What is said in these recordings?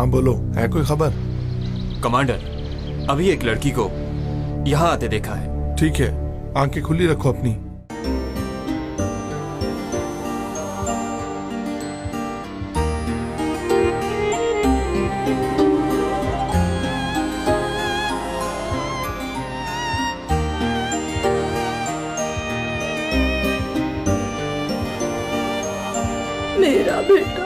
हाँ बोलो, है कोई खबर? कमांडर, अभी एक लड़की को यहाँ आते देखा है। ठीक है, आंखें खुली रखो अपनी। मेरा बेटा।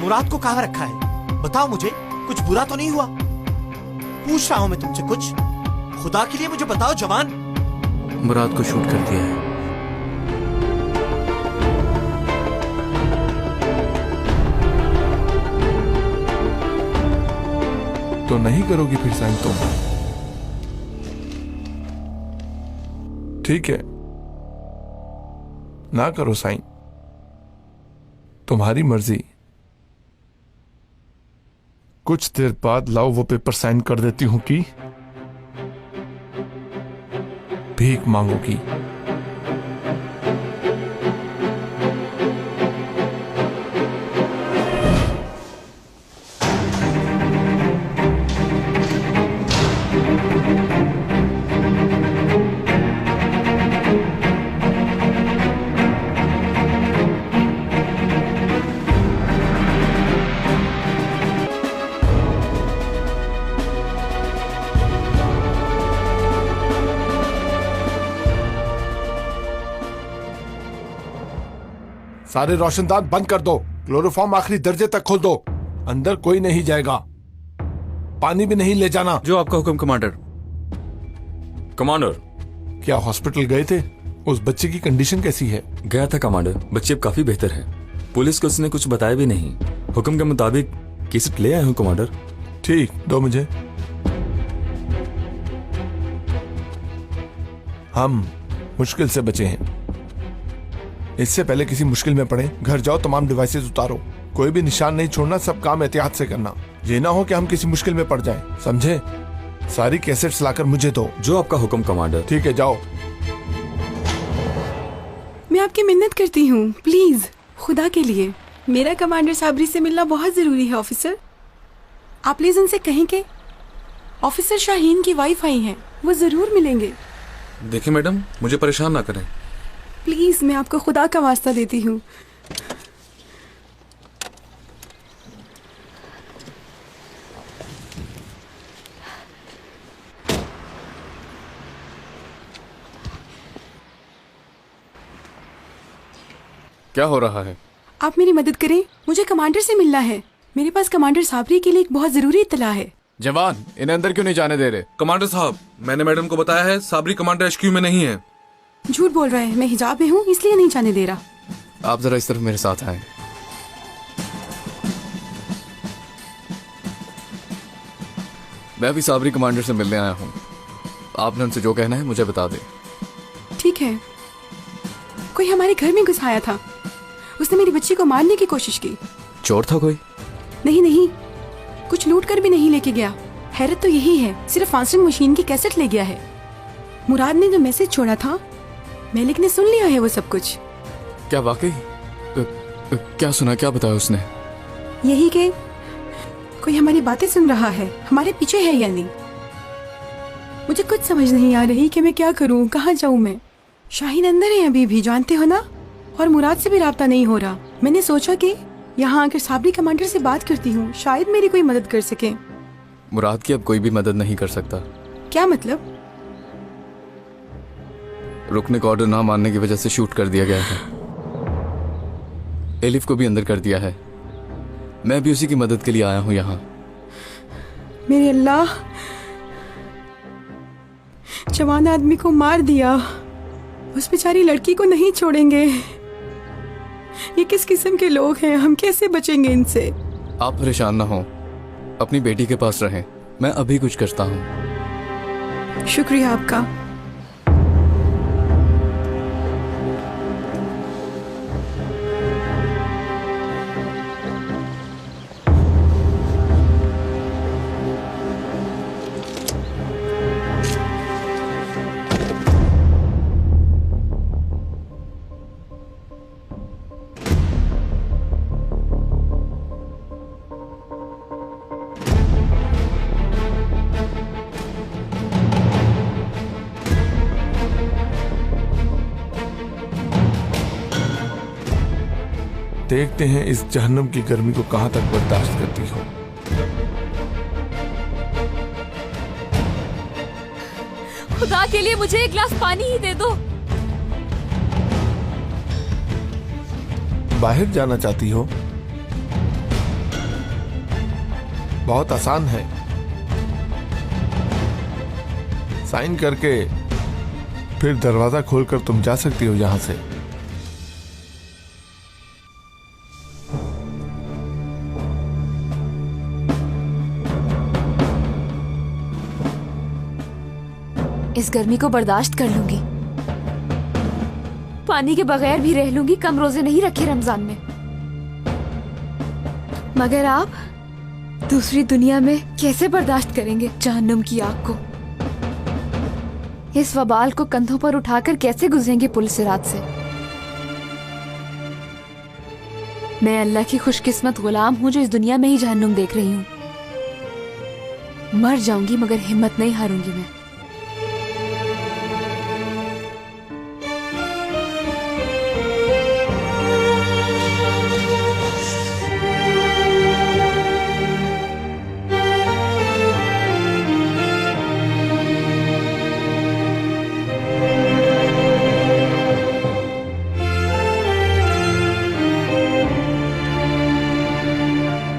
मुराद को कहाँ रखा है? बताओ मुझे, कुछ बुरा तो नहीं हुआ? पूछ रहा हूं मैं तुमसे कुछ। खुदा के लिए मुझे बताओ जवान। मुराद को शूट कर दिया है। तो नहीं करोगी फिर साइन तुम? ठीक है, ना करो साइन, तुम्हारी मर्जी। कुछ देर बाद लाओ वो पेपर साइन कर देती हूं कि भीख मांगोगी। सारे रोशनदान बंद कर दो, क्लोरोफॉर्म आखिरी दर्जे तक खोल दो, अंदर कोई नहीं जाएगा, पानी भी नहीं ले जाना। जो आपका हुक्म कमांडर। कमांडर, क्या हॉस्पिटल गए थे? उस बच्चे की कंडीशन कैसी है? गया था कमांडर, बच्चे अब काफी बेहतर है। पुलिस को उसने कुछ बताया भी नहीं। हुक्म के मुताबिक केसेट ले आया हूँ कमांडर। ठीक, दो मुझे। हम मुश्किल से बचे हैं, इससे पहले किसी मुश्किल में पड़े घर जाओ, तमाम डिवाइसेस उतारो, कोई भी निशान नहीं छोड़ना, सब काम एहतियात से करना। ये ना हो कि हम किसी मुश्किल में पड़ जाएं, समझे? सारी कैसेट्स लाकर मुझे दो। जो आपका हुक्म कमांडर। ठीक है, जाओ। मैं आपकी मिन्नत करती हूँ, प्लीज, खुदा के लिए, मेरा कमांडर साबरी से मिलना बहुत जरूरी है। ऑफिसर, आप प्लीज उनसे कहें कि ऑफिसर शाहीन की वाइफ आई हैं, वो जरूर मिलेंगे। देखिए मैडम, मुझे परेशान ना करें। प्लीज, मैं आपको खुदा का वास्ता देती हूँ। क्या हो रहा है? आप मेरी मदद करें, मुझे कमांडर से मिलना है। मेरे पास कमांडर साबरी के लिए एक बहुत जरूरी इत्तला है। जवान, इन्हें अंदर क्यों नहीं जाने दे रहे? कमांडर साहब, मैंने मैडम को बताया है साबरी कमांडर HQ में नहीं है। झूठ बोल रहा है, मैं हिजाब में हूँ इसलिए नहीं जाने दे रहा। आप जरा इस तरफ मेरे साथ आए। मैं भी साबरी कमांडर से मिलने आया हूँ। आपने उनसे जो कहना है मुझे बता दे। ठीक है। कोई हमारे घर में घुस आया था, उसने मेरी बच्ची को मारने की कोशिश की। चोर था कोई? नहीं नहीं, कुछ लूट कर भी नहीं लेके गया। हैरत तो यही है, सिर्फ आंसरिंग मशीन की कैसेट ले गया है। मुराद ने जो मैसेज छोड़ा था, मेलिक ने सुन लिया है वो सब कुछ। क्या वाकई? क्या सुना, क्या बताया उसने? यही कि कोई हमारी बातें सुन रहा है, हमारे पीछे है या नहीं। मुझे कुछ समझ नहीं आ रही कि मैं क्या करूं, कहाँ जाऊं मैं। शाहीन अंदर है अभी भी, जानते हो ना, और मुराद से भी राब्ता नहीं हो रहा। मैंने सोचा कि यहाँ आकर साबरी कमांडर से बात करती हूँ, शायद मेरी कोई मदद कर सके। मुराद की अब कोई भी मदद नहीं कर सकता। क्या मतलब? रुकने का ऑर्डर ना मानने की वजह से शूट कर दिया गया है। एलिफ को भी अंदर कर दिया है। मैं भी उसी की मदद के लिए आया हूँ यहाँ। मेरे अल्लाह, जवान आदमी को मार दिया, उस बेचारी लड़की को नहीं छोड़ेंगे। ये किस किस्म के लोग हैं, हम कैसे बचेंगे इनसे? आप परेशान ना हो, अपनी बेटी के पास रहें, मैं अभी कुछ करता हूँ। शुक्रिया आपका। देखते हैं इस जहन्नुम की गर्मी को कहां तक बर्दाश्त करती हो। खुदा के लिए मुझे एक गिलास पानी ही दे दो। बाहर जाना चाहती हो? बहुत आसान है, साइन करके फिर दरवाजा खोलकर तुम जा सकती हो यहां से। इस गर्मी को बर्दाश्त कर लूंगी, पानी के बगैर भी रह लूंगी, कम रोजे नहीं रखे रमजान में। मगर आप दूसरी दुनिया में कैसे बर्दाश्त करेंगे जहन्नुम की आग को? इस वबाल को कंधों पर उठाकर कैसे गुजरेंगे पुल सिरात से? मैं अल्लाह की खुशकिस्मत गुलाम हूं जो इस दुनिया में ही जहन्नुम देख रही हूं। मर जाऊंगी मगर हिम्मत नहीं हारूंगी मैं।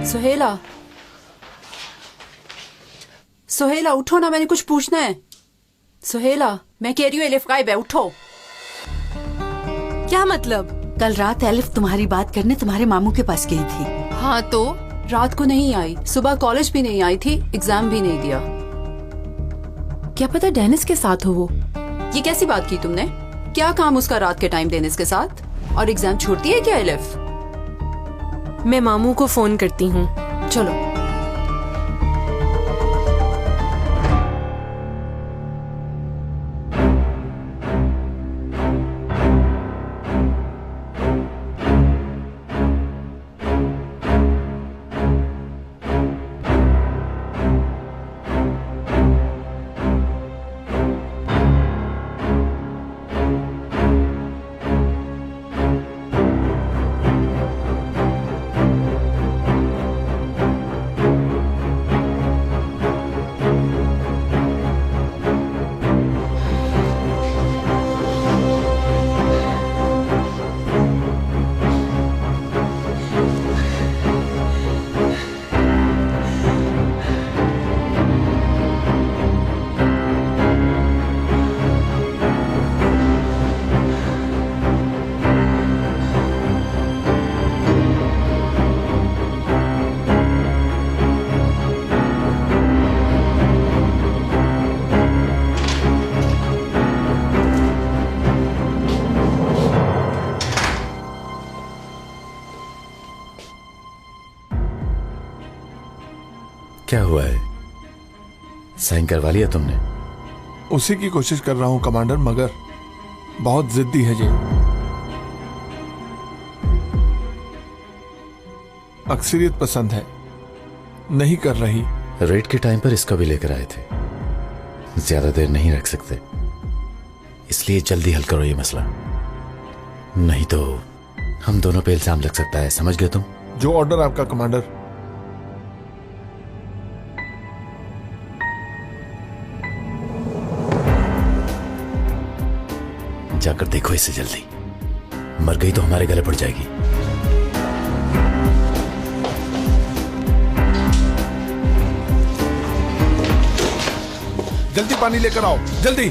सोहेला, सोहेला उठो ना, मैंने कुछ पूछना है। सोहेला, मैं कह रही हूँ एलिफ गायब है, उठो। क्या मतलब? कल रात एलिफ तुम्हारी बात करने तुम्हारे मामू के पास गई थी। हाँ तो रात को नहीं आई, सुबह कॉलेज भी नहीं आई थी, एग्जाम भी नहीं दिया। क्या पता डेनिस के साथ हो वो। ये कैसी बात की तुमने? क्या काम उसका रात के टाइम डेनिस के साथ? और एग्जाम छोड़ती है क्या एलिफ? मैं मामू को फोन करती हूँ। चलो। क्या हुआ है? साइन करवा लिया तुमने? उसी की कोशिश कर रहा हूं कमांडर, मगर बहुत जिद्दी है ये। अक्सरियत पसंद है, नहीं कर रही। रेड के टाइम पर इसका भी लेकर आए थे। ज्यादा देर नहीं रख सकते, इसलिए जल्दी हल करो ये मसला, नहीं तो हम दोनों पे इल्जाम लग सकता है। समझ गए तुम? जो ऑर्डर आपका कमांडर। जाकर देखो इसे जल्दी, मर गई तो हमारे गले पड़ जाएगी। जल्दी पानी लेकर आओ, जल्दी।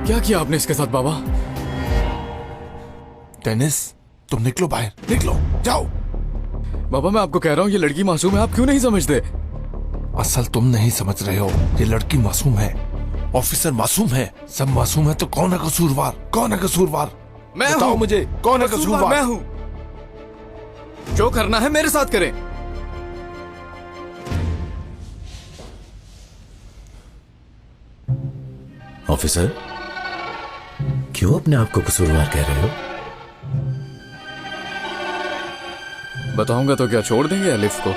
क्या किया आपने इसके साथ बाबा? डेनिस, तुम निकलो बाहर, निकलो, जाओ। बाबा मैं आपको कह रहा हूँ ये लड़की मासूम है, आप क्यों नहीं समझते? असल तुम नहीं समझ रहे हो, ये लड़की मासूम है, ऑफिसर मासूम है, सब मासूम है, तो कौन है कसूरवार? कौन है कसूरवार? मैं बताओ हूं। मुझे, कौन है कसूरवार? मैं हूं। जो करना है मेरे साथ करें। ऑफिसर, क्यों अपने आप को कसूरवार कह रहे हो? बताऊंगा तो क्या छोड़ देंगे एलिफ को?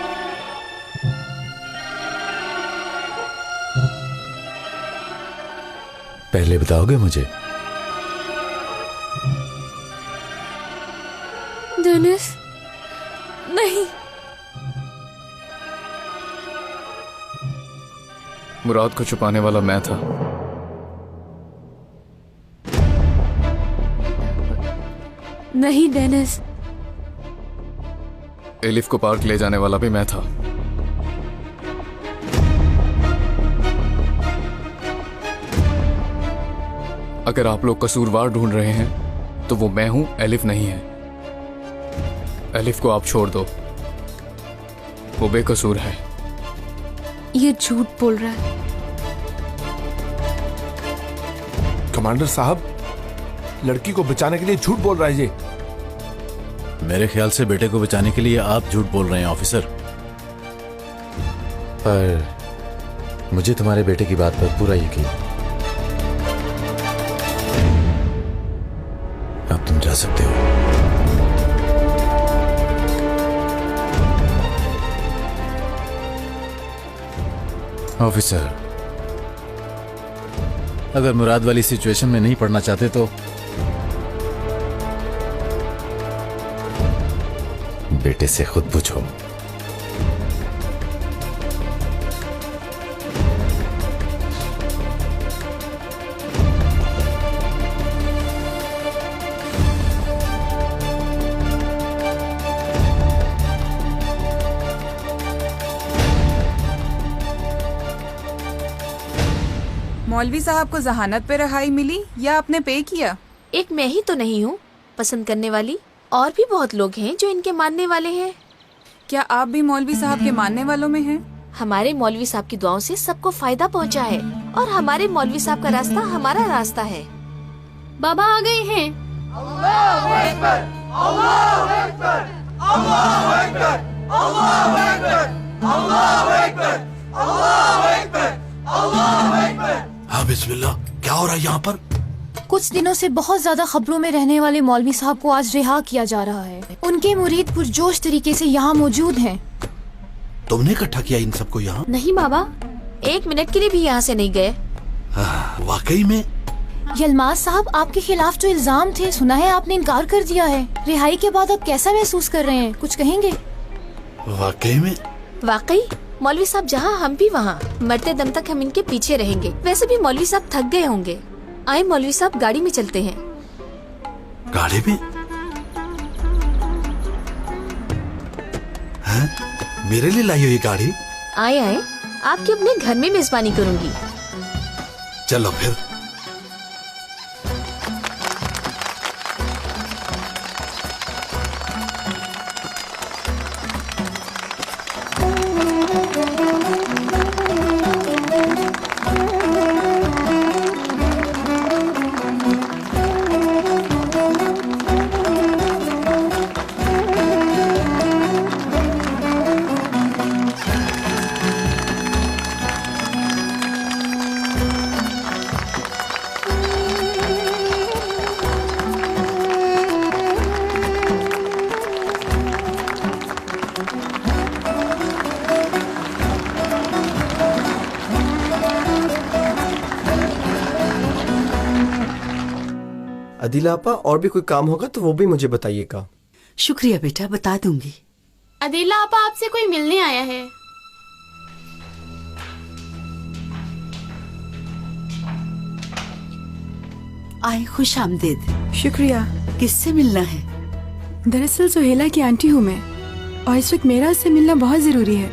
पहले बताओगे मुझे? डेनिस, नहीं। मुराद को छुपाने वाला मैं था। नहीं डेनिस। एलिफ को पार्क ले जाने वाला भी मैं था। अगर आप लोग कसूरवार ढूंढ रहे हैं तो वो मैं हूं, एलिफ नहीं है। एलिफ को आप छोड़ दो, वो बेकसूर है। ये झूठ बोल रहा है। कमांडर साहब, लड़की को बचाने के लिए झूठ बोल रहा है ये। मेरे ख्याल से बेटे को बचाने के लिए आप झूठ बोल रहे हैं ऑफिसर, पर मुझे तुम्हारे बेटे की बात पर पूरा यकीन। अब तुम जा सकते हो। ऑफिसर, अगर मुराद वाली सिचुएशन में नहीं पड़ना चाहते तो बेटे से खुद पूछो। मौलवी साहब को जहानत पे रिहाई मिली या आपने पे किया? एक मैं ही तो नहीं हूँ पसंद करने वाली, और भी बहुत लोग हैं जो इनके मानने वाले हैं। क्या आप भी मौलवी साहब के मानने वालों में हैं? हमारे मौलवी साहब की दुआओं से सबको फायदा पहुँचा है, और हमारे मौलवी साहब का रास्ता हमारा रास्ता है। बाबा आ गए हैं। अल्लाहु अकबर, अल्लाहु अकबर, अल्लाहु अकबर, अल्लाहु अकबर, अल्लाहु अकबर, अल्लाहु अकबर, अल्लाहु अकबर। हाँ बिस्मिल्लाह, क्या हो रहा है यहाँ पर? कुछ दिनों से बहुत ज्यादा खबरों में रहने वाले मौलवी साहब को आज रिहा किया जा रहा है। उनके मुरीद पुरजोश तरीके से यहाँ मौजूद हैं। तुमने इकट्ठा किया इन सबको यहाँ? नहीं बाबा, 1 मिनट के लिए भी यहाँ से नहीं गए। वाकई में? यलमाज साहब, आपके खिलाफ जो इल्जाम थे, सुना है आपने इनकार कर दिया है। रिहाई के बाद आप कैसा महसूस कर रहे हैं, कुछ कहेंगे? वाकई में? वाकई मौलवी साहब जहाँ हम भी वहाँ, मरते दम तक हम इनके पीछे रहेंगे। वैसे भी मौलवी साहब थक गए होंगे। आए मौलवी साहब, गाड़ी में चलते हैं। गाड़ी में? हैं? मेरे लिए लाई हो ये गाड़ी? आए आए, आपके अपने घर में मेजबानी करूंगी। चलो फिर। अदिला आपा, और भी कोई काम होगा तो वो भी मुझे बताइएगा। शुक्रिया बेटा, बता दूंगी। अदिला आपा, आपसे कोई मिलने आया है। आए, खुश आमदीद। शुक्रिया। किससे मिलना है? दरअसल सुहेला की आंटी हूँ मैं, और इस वक्त मेरा उससे मिलना बहुत जरूरी है।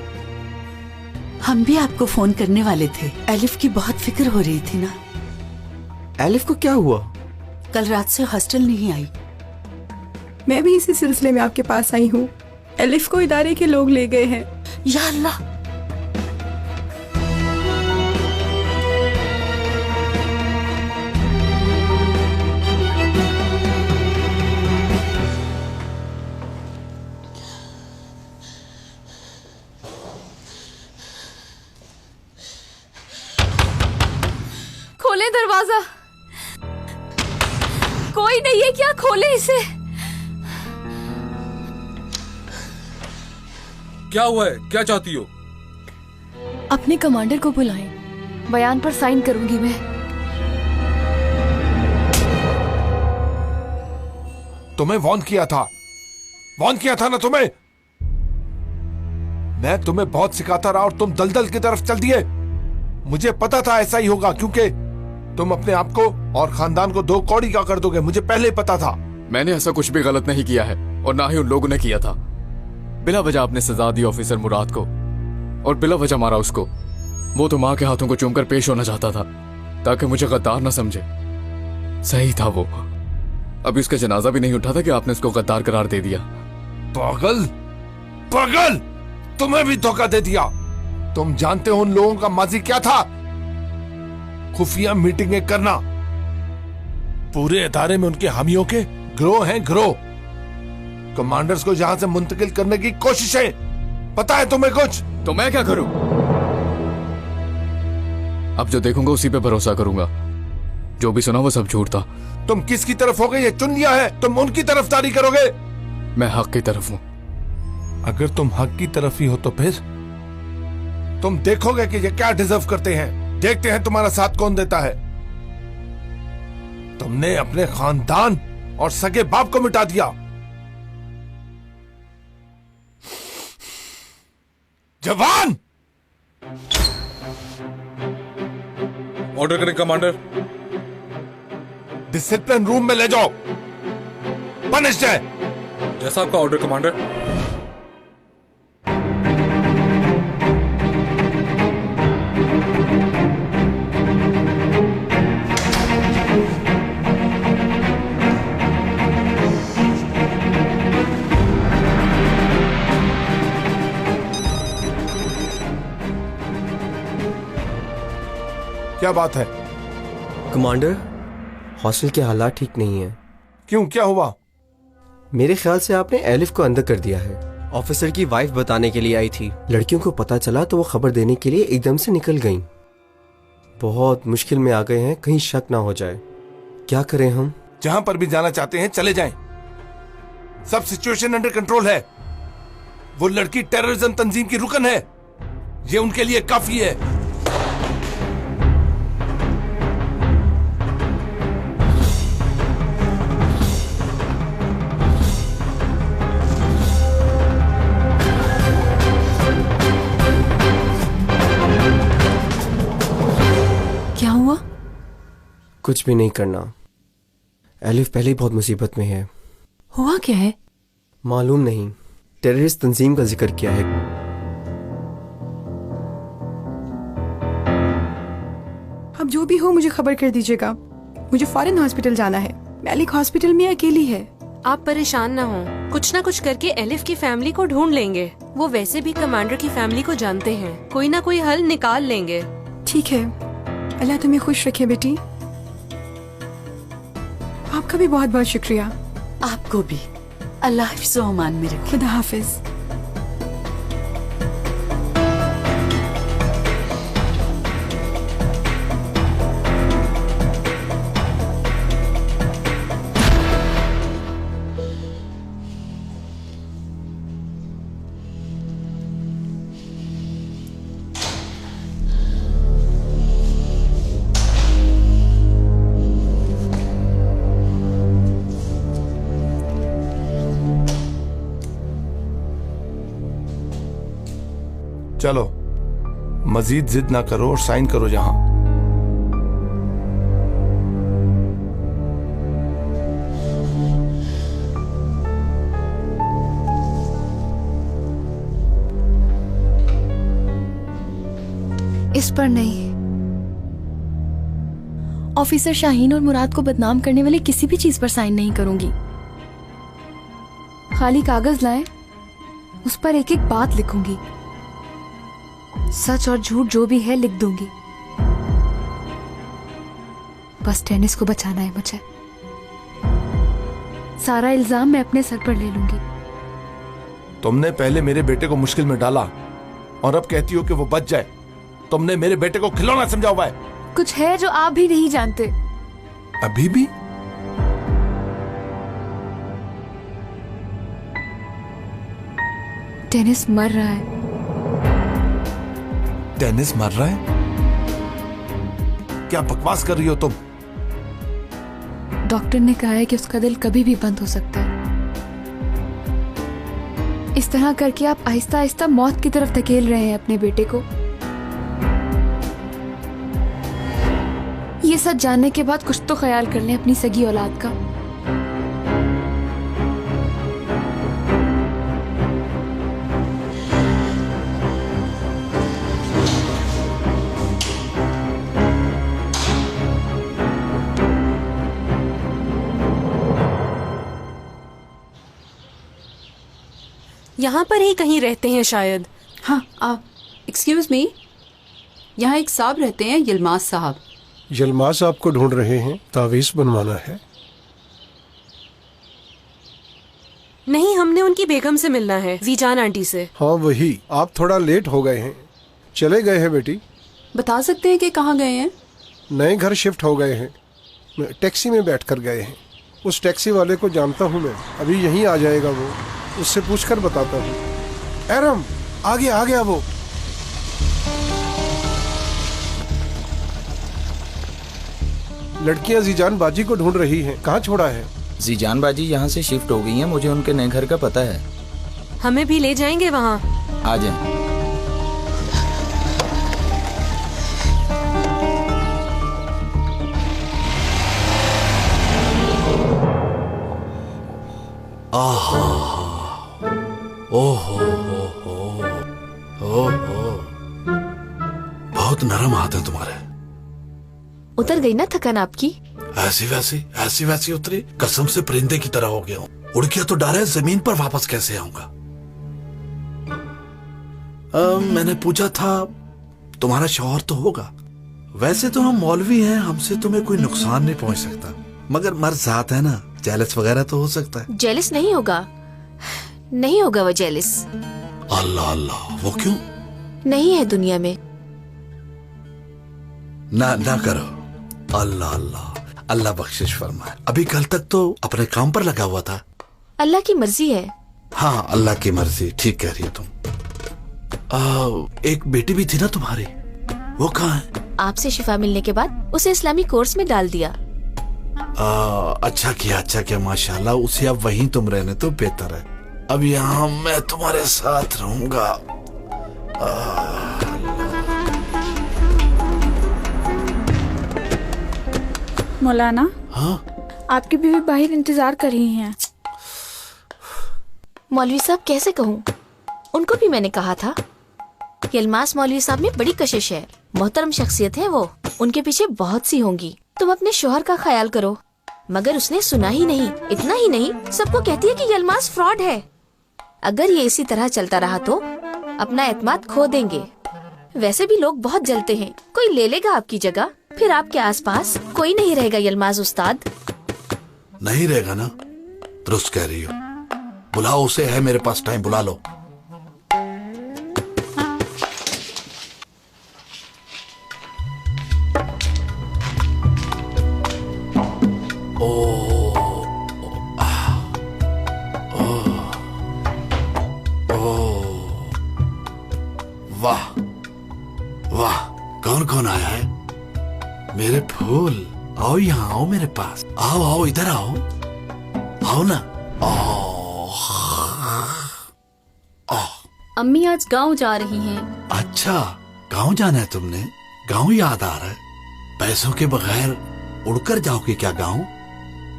हम भी आपको फोन करने वाले थे। एलिफ की बहुत फिक्र हो रही थी ना। एलिफ को क्या हुआ? कल रात से हॉस्टल नहीं आई। मैं भी इसी सिलसिले में आपके पास आई हूँ। एलिफ को इदारे के लोग ले गए हैं। या अल्लाह! खोले दरवाजा। कोई नहीं है क्या? खोले इसे। क्या हुआ है? क्या चाहती हो? अपने कमांडर को बुलाएं। बयान पर साइन करूंगी मैं। तुम्हें वार्न किया था। वार्न किया था ना तुम्हें। मैं तुम्हें बहुत सिखाता रहा और तुम दलदल की तरफ चल दिए। मुझे पता था ऐसा ही होगा, क्योंकि तुम अपने आप को और खानदान को दो कौड़ी का कर दोगे। मुझे पहले ही पता था। मैंने ऐसा कुछ भी गलत नहीं किया है और ना ही उन लोगों ने किया था। बिला वजह आपने सजा दी ऑफिसर मुराद को और बिला वजह मारा उसको। वो तो माँ के हाथों को चूमकर पेश होना चाहता था ताकि मुझे गद्दार ना समझे। सही था वो। अभी उसका जनाजा भी नहीं उठा था कि आपने उसको गद्दार करार दे दिया। पागल पागल, तुम्हें भी धोखा दे दिया। तुम जानते हो उन लोगों का माजी क्या था? खुफिया मीटिंगें करना, पूरे इदारे में उनके हामियों के ग्रोह हैं ग्रोह। कमांडर्स को यहां से मुंतकिल करने की कोशिशें। पता है तुम्हें कुछ? तो मैं क्या करूं? अब जो देखूंगा उसी पे भरोसा करूंगा। जो भी सुना वो सब झूठ था। तुम किसकी तरफ हो गए ये चुन लिया है। तुम उनकी तरफदारी करोगे। मैं हक की तरफ हूं। अगर तुम हक की तरफ ही हो तो फिर तुम देखोगे कि ये क्या डिजर्व करते हैं। देखते हैं तुम्हारा साथ कौन देता है। तुमने अपने खानदान और सगे बाप को मिटा दिया। जवान, ऑर्डर करें कमांडर। डिसिप्लिन रूम में ले जाओ, पनिश जाए। जैसा आपका ऑर्डर कमांडर। क्या बात है? कमांडर, हॉस्टल के हालात ठीक नहीं है। क्यों, क्या हुआ? मेरे ख्याल से आपने एलिफ को अंदर कर दिया है। ऑफिसर की वाइफ बताने के लिए आई थी। लड़कियों को पता चला तो वो खबर देने के लिए एकदम से निकल गईं। बहुत मुश्किल में आ गए हैं, कहीं शक ना हो जाए। क्या करें हम? जहां पर भी जाना चाहते हैं चले जाएं। सब सिचुएशन अंडर कंट्रोल है। वो लड़की टेररिज्म तंजीम की रुकन है। ये उनके लिए काफी है। क्या हुआ? कुछ भी नहीं करना। एलिफ पहले ही बहुत मुसीबत में है। हुआ क्या है? मालूम नहीं। टेररिस्ट तंजीम का जिक्र किया है। अब जो भी हो मुझे खबर कर दीजिएगा। मुझे फौरन हॉस्पिटल जाना है। मैलिक हॉस्पिटल में अकेली है। आप परेशान ना हो, कुछ ना कुछ करके एलिफ की फैमिली को ढूंढ लेंगे। वो वैसे भी कमांडर की फैमिली को जानते हैं। कोई ना कोई हल निकाल लेंगे। ठीक है, अल्लाह तुम्हें खुश रखे बेटी। आपका भी बहुत बहुत शुक्रिया। आपको भी। अल्लाह हिफ्ज़ व अमान में रखे। खुदा हाफिज। चलो, मजीद जिद ना करो और साइन करो जहां। इस पर नहीं। ऑफिसर शाहीन और मुराद को बदनाम करने वाली किसी भी चीज पर साइन नहीं करूंगी। खाली कागज लाएं, उस पर एक एक बात लिखूंगी। सच और झूठ जो भी है लिख दूंगी। बस टेनिस को बचाना है मुझे। सारा इल्जाम मैं अपने सर पर ले लूंगी। तुमने पहले मेरे बेटे को मुश्किल में डाला और अब कहती हो कि वो बच जाए। तुमने मेरे बेटे को खिलौना समझा हुआ है। कुछ है जो आप भी नहीं जानते। अभी भी? टेनिस मर रहा है। टेनिस मर रहा है? क्या बकवास कर रही हो तुम? डॉक्टर ने कहा है कि उसका दिल कभी भी बंद हो सकता है। इस तरह करके आप आहिस्ता आहिस्ता मौत की तरफ धकेल रहे हैं अपने बेटे को। ये सच जानने के बाद कुछ तो ख्याल कर लें अपनी सगी औलाद का। यहाँ पर ही कहीं रहते हैं शायद। हाँ, आप एक्सक्यूज मी, यहाँ एक साहब रहते हैं, यलमाज साहब। यलमाज आपको ढूंढ रहे हैं, तावीज़ बनवाना है। नहीं, हमने उनकी बेगम से मिलना है, जीजान आंटी से। हाँ वही, आप थोड़ा लेट हो गए हैं। चले गए हैं बेटी? बता सकते हैं कि कहाँ गए हैं? नए घर शिफ्ट हो गए हैं, टैक्सी में बैठकर गए हैं। उस टैक्सी वाले को जानता हूँ मैं, अभी यहीं आ जाएगा वो, उससे पूछकर बताता हूँ। एरम, आ गया वो। लड़कियां जीजान बाजी को ढूंढ रही हैं, कहाँ छोड़ा है? जीजान बाजी यहाँ से शिफ्ट हो गई हैं, मुझे उनके नए घर का पता है। हमें भी ले जाएंगे वहाँ? आ जाएं। ओहो, बहुत नरम हाथ है तुम्हारे। उतर गई ना थकान आपकी? ऐसी वैसी उतरी, कसम से परिंदे की तरह हो गया हूँ। उड़ के तो डर है, जमीन पर वापस कैसे आऊंगा। मैंने पूछा था, तुम्हारा शौहर तो होगा। वैसे तो हम मौलवी हैं, हमसे तुम्हें कोई नुकसान नहीं पहुंच सकता, मगर मर्द साथ है ना, जेलस वगैरह तो हो सकता है। जेलस नहीं होगा वो जेलस। अल्लाह अल्लाह, वो क्यों? नहीं है दुनिया में। ना करो। अल्लाह अल्लाह, अल्लाह बख्शिश फरमाए। अभी कल तक तो अपने काम पर लगा हुआ था। अल्लाह की मर्जी है। हाँ, अल्लाह की मर्जी, ठीक कह रही हो तुम। एक बेटी भी थी ना तुम्हारी, वो कहाँ है? आपसे शिफा मिलने के बाद उसे इस्लामी कोर्स में डाल दिया। अच्छा किया माशाल्लाह। उसे अब वहीं तुम रहने तो बेहतर है। अब यहाँ मैं तुम्हारे साथ रहूंगा। मौलाना, हाँ? आपकी बीवी बाहर इंतजार कर रही हैं। मौलवी साहब कैसे कहूँ, उनको भी मैंने कहा था। यलमास मौलवी साहब में बड़ी कशिश है, मोहतरम शख्सियत है वो, उनके पीछे बहुत सी होंगी। तुम अपने शोहर का ख्याल करो। मगर उसने सुना ही नहीं। इतना ही नहीं, सबको कहती है कि यलमास फ्रॉड है। अगर ये इसी तरह चलता रहा तो अपना एतमाद खो देंगे। वैसे भी लोग बहुत जलते हैं, कोई ले लेगा आपकी जगह, फिर आपके आसपास कोई नहीं रहेगा। यलमाज उस्ताद नहीं रहेगा ना? दुरुस्त कह रही हो। बुलाओ उसे, है मेरे पास टाइम, बुला लो। वाह, कौन आया है? मेरे फूल, आओ यहाँ, आओ मेरे पास, आओ इधर आओ ना। अम्मी आज गांव जा रही हैं। अच्छा, गांव जाना है तुमने? गांव याद आ रहा है। पैसों के बगैर उड़कर जाओगे क्या गांव?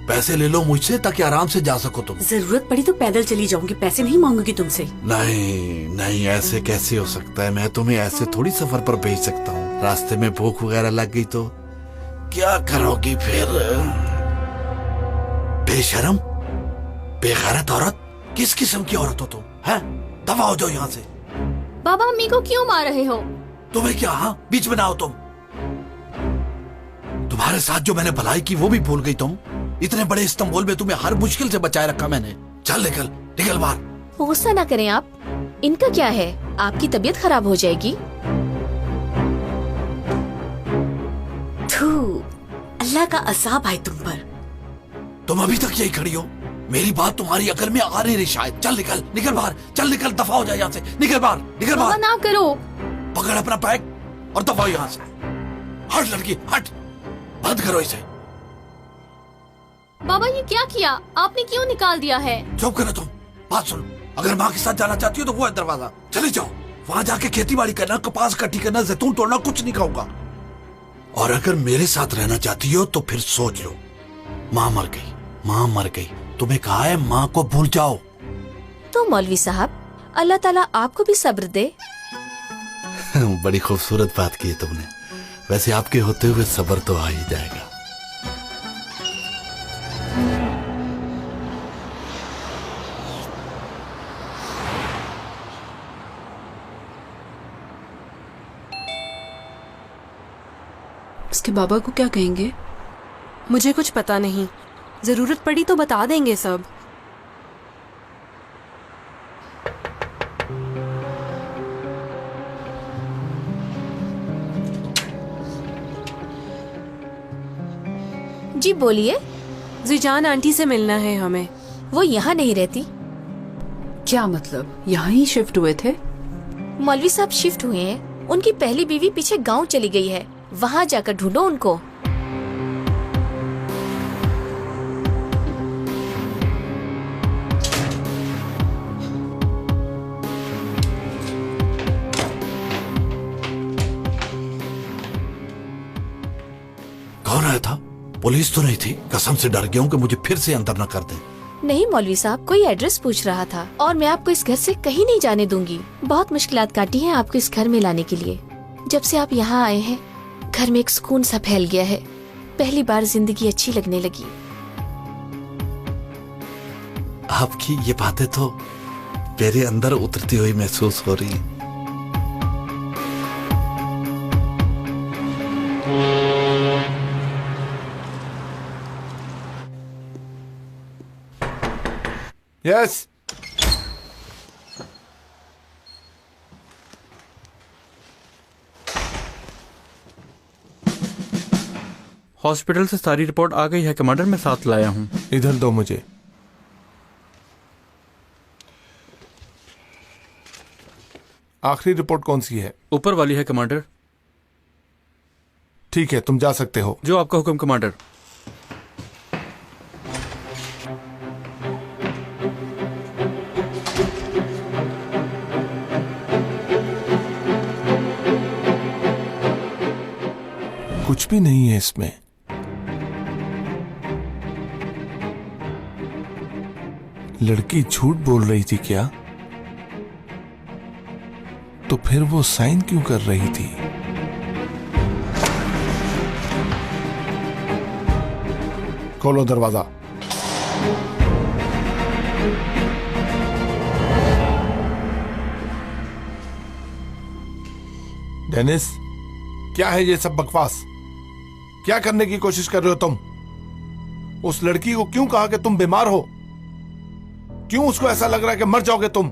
पैसे ले लो मुझसे ताकि आराम से जा सको तुम। जरूरत पड़ी तो पैदल चली जाऊंगी, पैसे नहीं मांगूंगी तुमसे। नहीं, ऐसे कैसे हो सकता है? मैं तुम्हें ऐसे थोड़ी सफर पर भेज सकता हूँ। रास्ते में भूख वगैरह लग गई तो क्या करोगी फिर? बेशरम, बेगैरत औरत, किस किस्म की औरत हो तुम? हैं? दफा हो जाओ यहाँ से। बाबा अम्मी को क्यों मार रहे हो? तुम्हें क्या, हाँ? बीच में ना आओ तुम। तुम्हारे साथ जो मैंने भलाई की वो भी भूल गई तुम? इतने बड़े इस्तांबुल में तुम्हें हर मुश्किल से बचाए रखा मैंने। चल निकल बाहर। गुस्सा ना करें आप, इनका क्या है, आपकी तबीयत खराब हो जाएगी। अल्लाह का अज़ाब है तुम पर। तुम अभी तक यही खड़ी हो? मेरी बात तुम्हारी अकल में आ नहीं रही शायद। चल निकल बाहर, चल निकल, दफा हो जाए यहाँ से। निकल बाहर। ना करो। पकड़ अपना बैग और दफा हो यहाँ से। हट लड़की, हट, बंद करो इसे। बाबा ये क्या किया आपने, क्यों निकाल दिया है? चुप करो तुम, बात सुन। अगर माँ के साथ जाना चाहती हो तो वो है दरवाजा, चले जाओ। वहां जाके खेती बाड़ी करना, कपास कटी करना, जैतून तोड़ना, कुछ नहीं कहूंगा। और अगर मेरे साथ रहना चाहती हो तो फिर सोच लो, माँ मर गई, माँ मर गई, तुम्हें कहा है माँ को भूल जाओ। तो मौलवी साहब, अल्लाह ताला आपको भी सब्र दे। बड़ी खूबसूरत बात की है तुमने। वैसे आपके होते हुए सब्र तो आ ही जाएगा। उसके बाबा को क्या कहेंगे? मुझे कुछ पता नहीं, जरूरत पड़ी तो बता देंगे सब। जी बोलिए। जीजान आंटी से मिलना है हमें। वो यहाँ नहीं रहती। क्या मतलब? यहाँ ही शिफ्ट हुए थे? मौलवी साहब शिफ्ट हुए हैं। उनकी पहली बीवी पीछे गांव चली गई है, वहाँ जाकर ढूंढो उनको। कौन आया था? पुलिस तो नहीं थी? कसम से डर गया हूँ कि मुझे फिर से अंदर न कर दे। नहीं मौलवी साहब, कोई एड्रेस पूछ रहा था और मैं आपको इस घर से कहीं नहीं जाने दूंगी। बहुत मुश्किलात काटी हैं आपको इस घर में लाने के लिए। जब से आप यहाँ आए हैं, घर में एक सुकून सा फैल गया है। पहली बार जिंदगी अच्छी लगने लगी। आपकी ये बातें तो मेरे अंदर उतरती हुई महसूस हो रही है। यस। हॉस्पिटल से सारी रिपोर्ट आ गई है कमांडर, मैं साथ लाया हूँ। इधर दो मुझे। आखिरी रिपोर्ट कौन सी है? ऊपर वाली है कमांडर। ठीक है, तुम जा सकते हो। जो आपका हुक्म कमांडर। कुछ भी नहीं है इसमें। लड़की झूठ बोल रही थी क्या? तो फिर वो साइन क्यों कर रही थी? खोलो दरवाजा। डेनिस, क्या है ये सब बकवास? क्या करने की कोशिश कर रहे हो तुम? उस लड़की को क्यों कहा कि तुम बीमार हो? क्यों उसको ऐसा लग रहा है कि मर जाओगे तुम?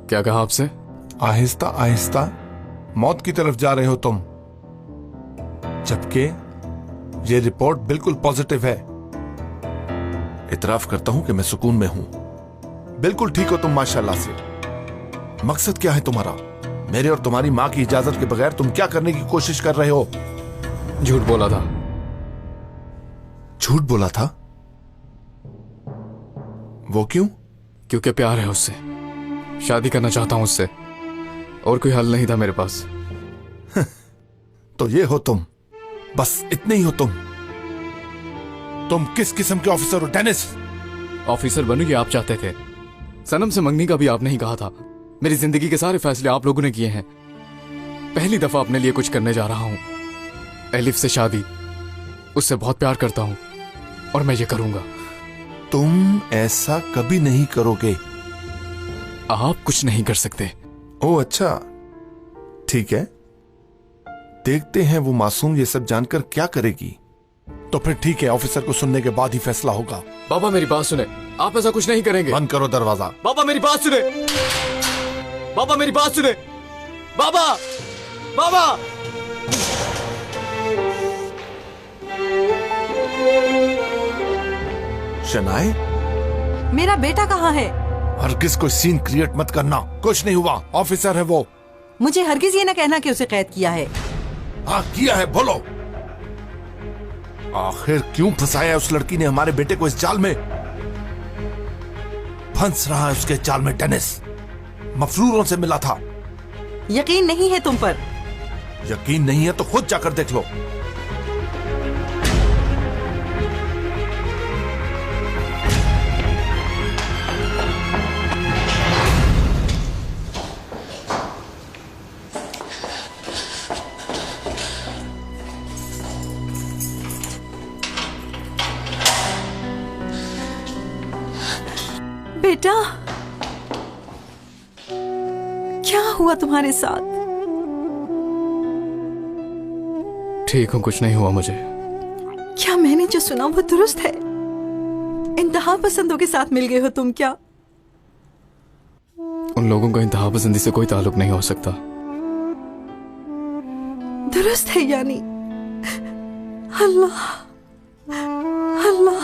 क्या कहा आपसे? आहिस्ता आहिस्ता मौत की तरफ जा रहे हो तुम, जबकि ये रिपोर्ट बिल्कुल पॉजिटिव है। इतराफ करता हूं कि मैं सुकून में हूं। बिल्कुल ठीक हो तुम माशाल्लाह से। मकसद क्या है तुम्हारा? मेरे और तुम्हारी मां की इजाजत के बगैर तुम क्या करने की कोशिश कर रहे हो? झूठ बोला था। झूठ बोला था? वो क्यों? क्योंकि प्यार है उससे, शादी करना चाहता हूं उससे, और कोई हल नहीं था मेरे पास। तो ये हो तुम, बस इतने ही हो तुम। तुम किस किस्म के ऑफिसर हो डेनिस? ऑफिसर बनूं ये आप चाहते थे। सनम से मंगनी का भी आपने ही कहा था। मेरी जिंदगी के सारे फैसले आप लोगों ने किए हैं। पहली दफा अपने लिए कुछ करने जा रहा हूं। एलिफ से शादी, उससे बहुत प्यार करता हूं और मैं ये करूंगा। तुम ऐसा कभी नहीं करोगे। आप कुछ नहीं कर सकते। ओह अच्छा, ठीक है, देखते हैं वो मासूम ये सब जानकर क्या करेगी। तो फिर ठीक है, ऑफिसर को सुनने के बाद ही फैसला होगा। बाबा मेरी बात सुने, आप ऐसा कुछ नहीं करेंगे। बंद करो दरवाजा। बाबा मेरी बात सुने, बाबा मेरी बात सुने, बाबा, बाबा। शनाए, मेरा बेटा कहाँ है? हरगिज कोई सीन क्रिएट मत करना। कुछ नहीं हुआ, ऑफिसर है वो। मुझे हरगिज ये न कहना कि उसे कैद किया है। हाँ किया है, बोलो। आखिर क्यों फंसाया उस लड़की ने हमारे बेटे को इस जाल में? फंस रहा है उसके जाल में डेनिस। मफरूरों से मिला था। यकीन नहीं है तुम पर? यकीन नहीं है तो खुद जाकर देख लो। बेटा, क्या हुआ तुम्हारे साथ? ठीक हूं, कुछ नहीं हुआ मुझे। क्या मैंने जो सुना वो दुरुस्त है? इंतहा पसंदों के साथ मिल गए हो तुम क्या? उन लोगों का इंतहा पसंदी से कोई ताल्लुक नहीं हो सकता। दुरुस्त है यानी? अल्लाह अल्लाह,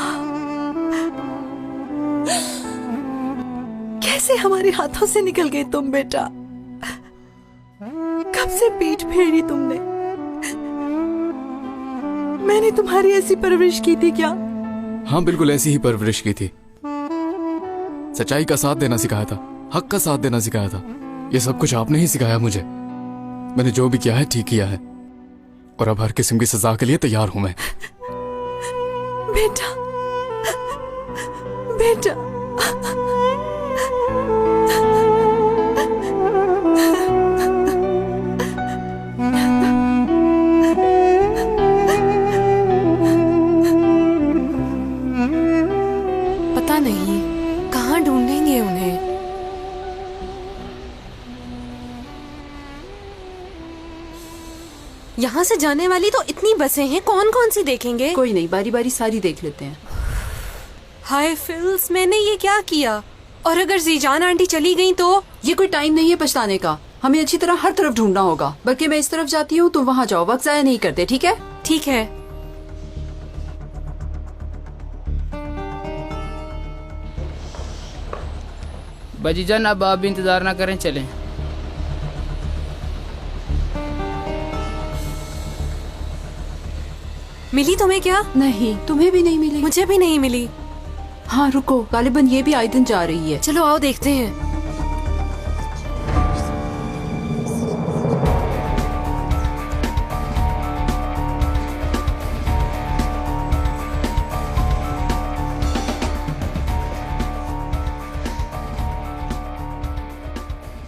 कैसे हमारे हाथों से निकल गए तुम बेटा? कब से पीठ फेरी तुमने? मैंने तुम्हारी ऐसी परवरिश की थी क्या? हाँ, बिल्कुल ऐसी ही परवरिश की थी। सच्चाई का साथ देना सिखाया था, हक का साथ देना सिखाया था। ये सब कुछ आपने ही सिखाया मुझे। मैंने जो भी किया है ठीक किया है, और अब हर किस्म की सजा के लिए तैयार हूं मैं। बेटा बेटा, पता नहीं कहाँ ढूंढेंगे उन्हें। यहाँ से जाने वाली तो इतनी बसें हैं, कौन कौन सी देखेंगे? कोई नहीं, बारी बारी सारी देख लेते हैं। हाय फिल्स, मैंने ये क्या किया? और अगर जीजान आंटी चली गई तो? ये कोई टाइम नहीं है पछताने का। हमें अच्छी तरह हर तरफ ढूंढना होगा। बल्कि मैं इस तरफ जाती हूँ, तुम वहाँ जाओ। वक्त जाया नहीं करते, ठीक है? ठीक है। बजीजान, अब आप भी इंतजार ना करें, चलें। मिली तुम्हें क्या? नहीं, तुम्हें भी नहीं मिली। मुझे भी नहीं मिली। हाँ रुको, गालिबन ये भी आइदन जा रही है। चलो आओ देखते हैं।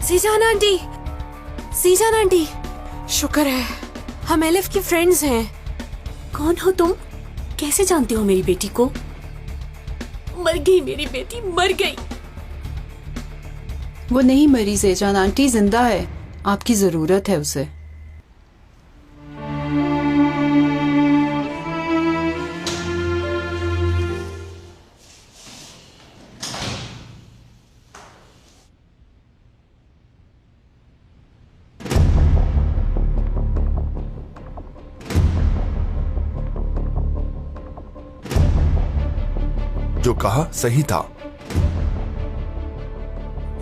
सीजान आंटी, सीजान आंटी, शुक्र है हम एलिफ की फ्रेंड्स हैं। कौन हो तुम? कैसे जानते हो मेरी बेटी को? मर गई मेरी बेटी, मर गई। वो नहीं मरी ज़ेजान आंटी, जिंदा है। आपकी जरूरत है उसे। जो कहा सही था।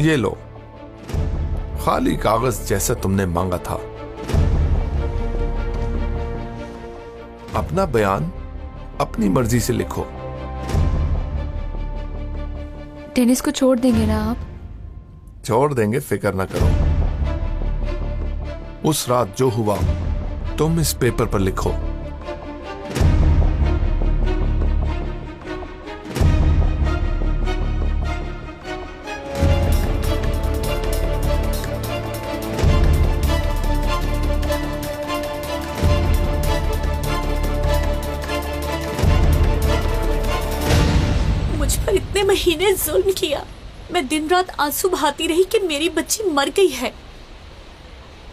ये लो, खाली कागज जैसा तुमने मांगा था। अपना बयान अपनी मर्जी से लिखो। डेनिस को छोड़ देंगे ना आप? छोड़ देंगे, फिक्र ना करो। उस रात जो हुआ तुम इस पेपर पर लिखो। इतने महीने जुल्म किया। मैं दिन रात आंसू बहाती रही कि मेरी बच्ची मर गई है।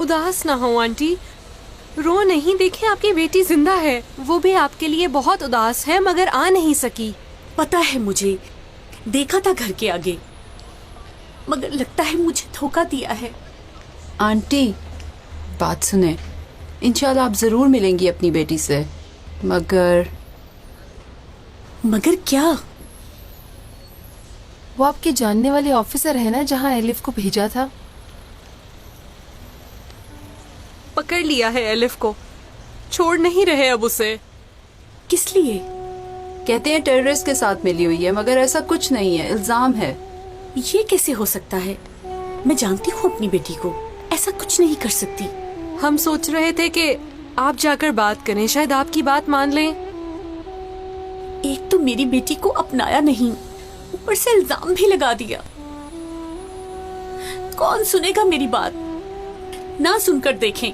उदास ना हो आंटी, रो नहीं, देखे आपकी बेटी जिंदा है। वो भी आपके लिए बहुत उदास है मगर आ नहीं सकी। पता है मुझे, देखा था घर के आगे, मगर लगता है मुझे धोखा दिया है। आंटी बात सुने, इंशाल्लाह आप जरूर मिलेंगी अपनी बेटी से। मगर क्या? वो आपके जानने वाले ऑफिसर है ना जहाँ एलिफ को भेजा था? पकड़ लिया है एलिफ को, छोड़ नहीं रहे अब उसे। किस लिए? कहते हैं टेररिस्ट के साथ मिली हुई है, मगर ऐसा कुछ नहीं है, इल्जाम है। ये कैसे हो सकता है? मैं जानती हूँ अपनी बेटी को, ऐसा कुछ नहीं कर सकती। हम सोच रहे थे कि आप जाकर बात करें, शायद आपकी बात मान लें। एक तो मेरी बेटी को अपनाया नहीं, ऊपर से इल्जाम भी लगा दिया। कौन सुनेगा मेरी बात? ना सुनकर देखें,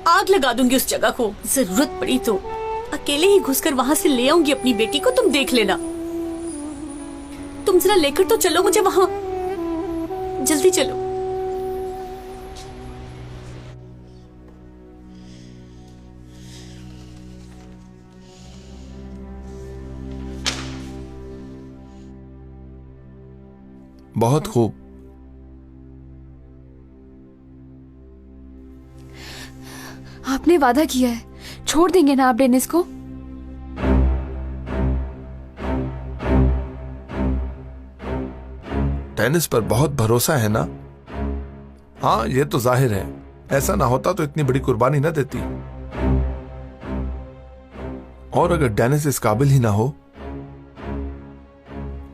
आग लगा दूंगी उस जगह को। जरूरत पड़ी तो अकेले ही घुसकर वहां से ले आऊंगी अपनी बेटी को, तुम देख लेना। तुम जरा लेकर तो चलो मुझे वहां, जल्दी चलो। बहुत खूब। आपने वादा किया है, छोड़ देंगे ना आप डेनिस को? टेनिस पर बहुत भरोसा है ना? हाँ, ये तो जाहिर है। ऐसा ना होता तो इतनी बड़ी कुर्बानी ना देती। और अगर डेनिस इस काबिल ही ना हो,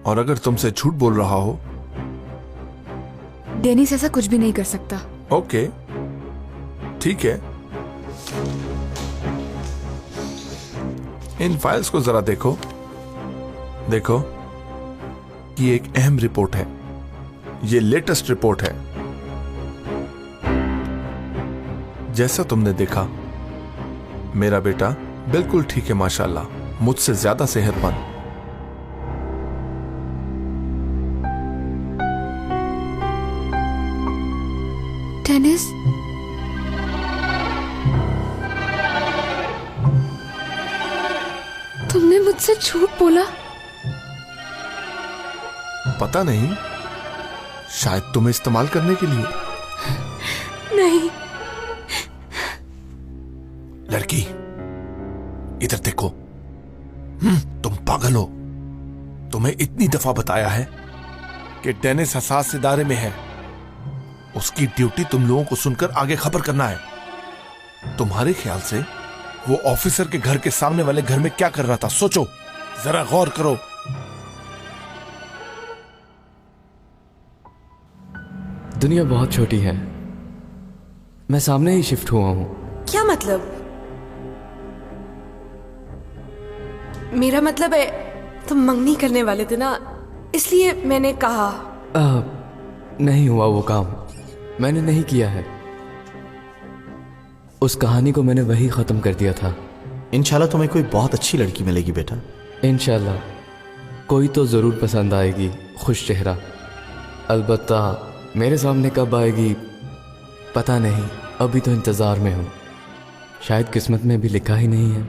और अगर तुमसे झूठ बोल रहा हो। डेनिस ऐसा कुछ भी नहीं कर सकता। ओके, ठीक है। इन फाइल्स को जरा देखो। देखो, ये एक अहम रिपोर्ट है। ये लेटेस्ट रिपोर्ट है। जैसा तुमने देखा, मेरा बेटा बिल्कुल ठीक है माशाल्लाह, मुझसे ज्यादा सेहतमंद। डेनिस, तुमने मुझसे झूठ बोला? पता नहीं, शायद तुम्हें इस्तेमाल करने के लिए। नहीं। लड़की, इधर देखो। तुम पागल हो। तुम्हें इतनी दफा बताया है कि डेनिस हसास इदारे में है। उसकी ड्यूटी तुम लोगों को सुनकर आगे खबर करना है। तुम्हारे ख्याल से वो ऑफिसर के घर के सामने वाले घर में क्या कर रहा था? सोचो, जरा गौर करो। दुनिया बहुत छोटी है। मैं सामने ही शिफ्ट हुआ हूं। क्या मतलब? मेरा मतलब है, तुम मंगनी करने वाले थे ना, इसलिए मैंने कहा। नहीं हुआ वो काम, मैंने नहीं किया है। उस कहानी को मैंने वही खत्म कर दिया था। इंशाल्लाह तुम्हें कोई बहुत अच्छी लड़की मिलेगी बेटा। इंशाल्लाह कोई तो जरूर पसंद आएगी, खुश चेहरा। अलबत्ता मेरे सामने कब आएगी पता नहीं, अभी तो इंतजार में हूं। शायद किस्मत में भी लिखा ही नहीं है।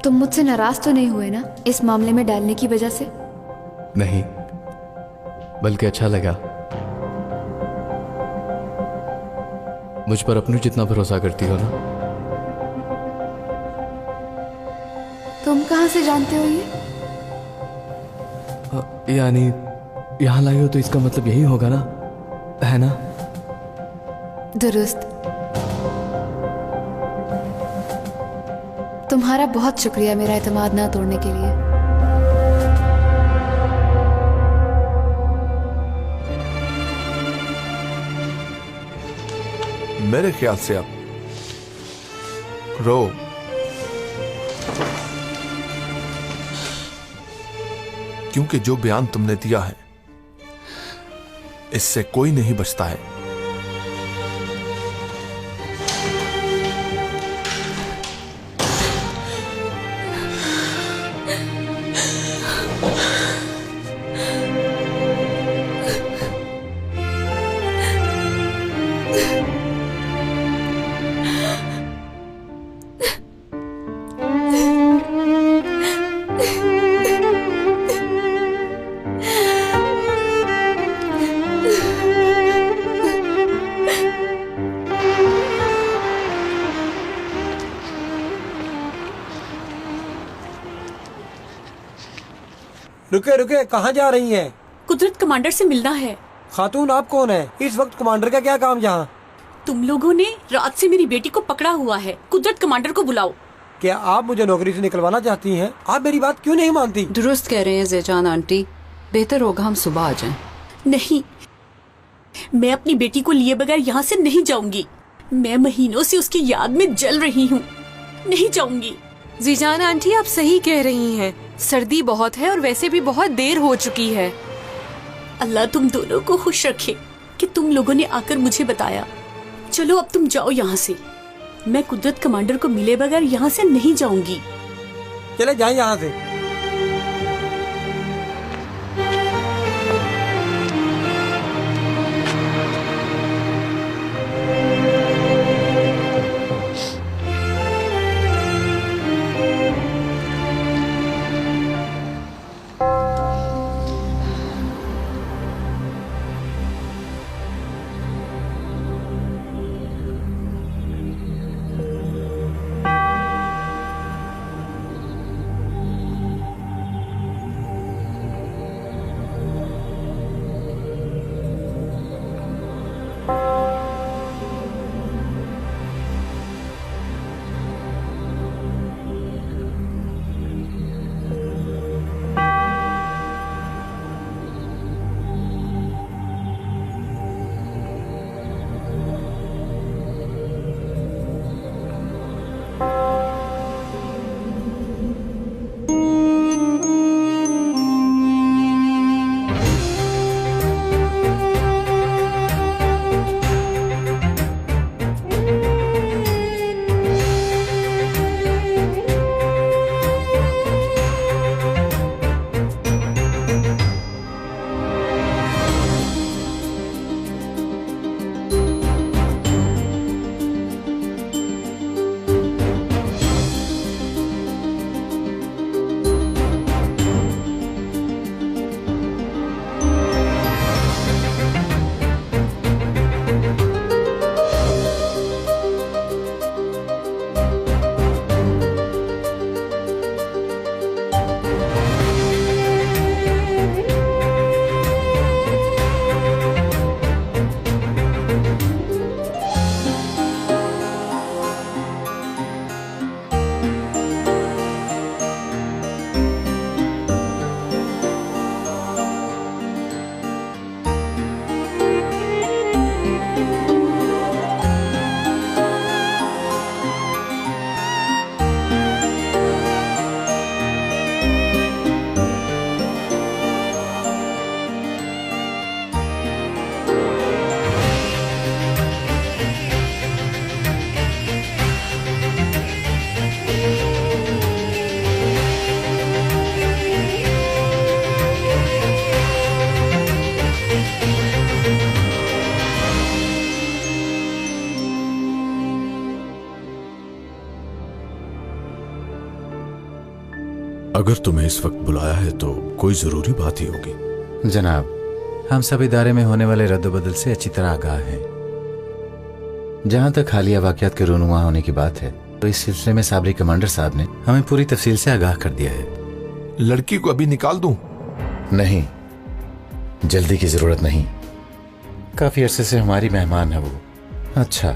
तुम मुझसे नाराज तो नहीं हुए ना इस मामले में डालने की वजह से? नहीं, बल्कि अच्छा लगा। मुझ पर अपने जितना भरोसा करती हो ना। तुम कहां से जानते हो ये? यानी यहां लाई हो तो इसका मतलब यही होगा ना, है ना? दुरुस्त। तुम्हारा बहुत शुक्रिया मेरा एतमाद ना तोड़ने के लिए। मेरे ख्याल से अब रो। क्योंकि जो बयान तुमने दिया है, इससे कोई नहीं बचता है। रुके रुके, कहाँ जा रही हैं? कुदरत कमांडर से मिलना है। खातून आप कौन है? इस वक्त कमांडर का क्या काम यहाँ? तुम लोगों ने रात से मेरी बेटी को पकड़ा हुआ है। कुदरत कमांडर को बुलाओ। क्या आप मुझे नौकरी से निकलवाना चाहती हैं? आप मेरी बात क्यों नहीं मानती? दुरुस्त कह रहे हैं ज़ेजान आंटी, बेहतर होगा हम सुबह आ जाएं। नहीं, मैं अपनी बेटी को लिए बगैर यहाँ से नहीं जाऊंगी। मैं महीनों से उसकी याद में जल रही हूँ, नहीं जाऊंगी। जीजान आंटी आप सही कह रही हैं, सर्दी बहुत है और वैसे भी बहुत देर हो चुकी है। अल्लाह तुम दोनों को खुश रखे कि तुम लोगों ने आकर मुझे बताया। चलो अब तुम जाओ यहाँ से। मैं कुदरत कमांडर को मिले बगैर यहाँ से नहीं जाऊंगी। चले जाएं यहाँ से। अगर तुम्हें इस वक्त बुलाया है तो कोई जरूरी बात ही होगी। जनाब, हम सब इदारे में होने वाले रद्द-बदल से अच्छी तरह आगाह हैं। जहां तक हालिया वाकयात के रूनुमा होने की बात है तो इस सिलसिले में साबरी कमांडर साहब ने हमें पूरी तफसील से आगाह कर दिया है। लड़की को अभी निकाल दूं? नहीं, जल्दी की जरूरत नहीं। काफी अरसे से हमारी मेहमान है वो। अच्छा,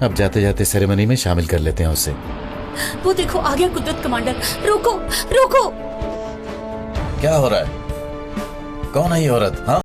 अब जाते जाते सेरेमनी में शामिल कर लेते हैं उसे। वो देखो आ गया कुदरत कमांडर। रोको रोको। क्या हो रहा है? कौन है ये औरत? हाँ